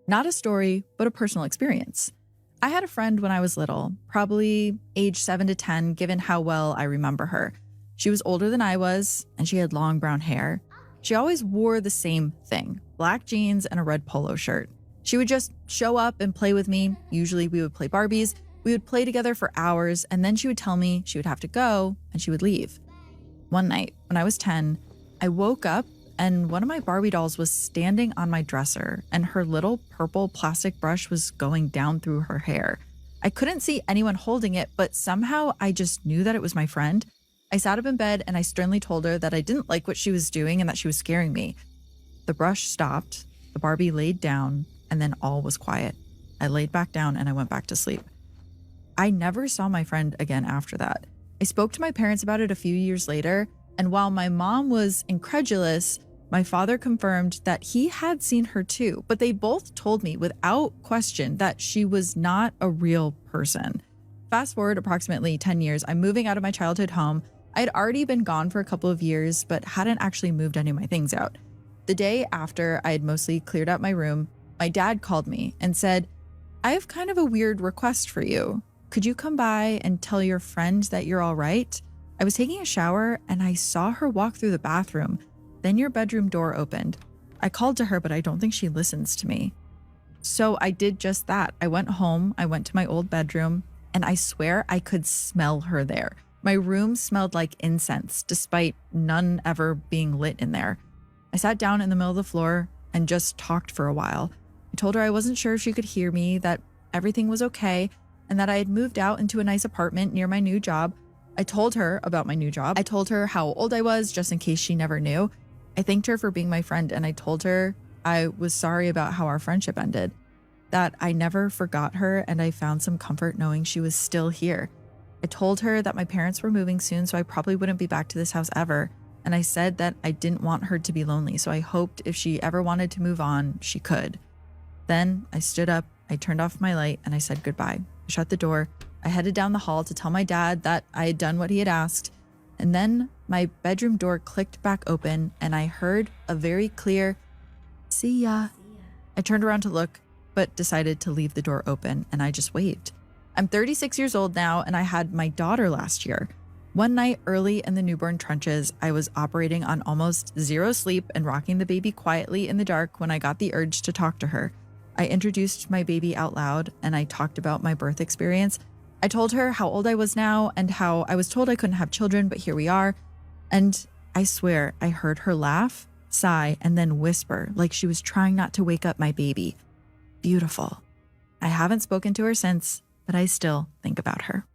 Not a story, but a personal experience. I had a friend when I was little, probably age 7 to 10, given how well I remember her. She was older than I was, and she had long brown hair. She always wore the same thing, black jeans and a red polo shirt. She would just show up and play with me. Usually we would play Barbies. We would play together for hours, and then she would tell me she would have to go, and she would leave. One night, when I was 10, I woke up and one of my Barbie dolls was standing on my dresser, and her little purple plastic brush was going down through her hair. I couldn't see anyone holding it, but somehow I just knew that it was my friend. I sat up in bed and I sternly told her that I didn't like what she was doing and that she was scaring me. The brush stopped, the Barbie laid down, and then all was quiet. I laid back down and I went back to sleep. I never saw my friend again after that. I spoke to my parents about it a few years later, and while my mom was incredulous, my father confirmed that he had seen her too, but they both told me without question that she was not a real person. Fast forward approximately 10 years, I'm moving out of my childhood home. I had already been gone for a couple of years, but hadn't actually moved any of my things out. The day after I had mostly cleared out my room, my dad called me and said, "I have kind of a weird request for you. Could you come by and tell your friend that you're all right?" I was taking a shower and I saw her walk through the bathroom. Then your bedroom door opened. I called to her, but I don't think she listens to me. So I did just that. I went home, I went to my old bedroom, and I swear I could smell her there. My room smelled like incense, despite none ever being lit in there. I sat down in the middle of the floor and just talked for a while. I told her I wasn't sure if she could hear me, that everything was okay, and that I had moved out into a nice apartment near my new job. I told her about my new job. I told her how old I was, just in case she never knew. I thanked her for being my friend, and I told her I was sorry about how our friendship ended, that I never forgot her, and I found some comfort knowing she was still here. I told her that my parents were moving soon, so I probably wouldn't be back to this house ever, and I said that I didn't want her to be lonely, so I hoped if she ever wanted to move on, she could. Then I stood up, I turned off my light, and I said goodbye. I shut the door. I headed down the hall to tell my dad that I had done what he had asked, and then my bedroom door clicked back open and I heard a very clear, "See ya." I turned around to look, but decided to leave the door open, and I just waved. I'm 36 years old now, and I had my daughter last year. One night early in the newborn trenches, I was operating on almost zero sleep and rocking the baby quietly in the dark when I got the urge to talk to her. I introduced my baby out loud, and I talked about my birth experience. I told her how old I was now and how I was told I couldn't have children, but here we are. And I swear I heard her laugh, sigh, and then whisper like she was trying not to wake up my baby. Beautiful. I haven't spoken to her since, but I still think about her.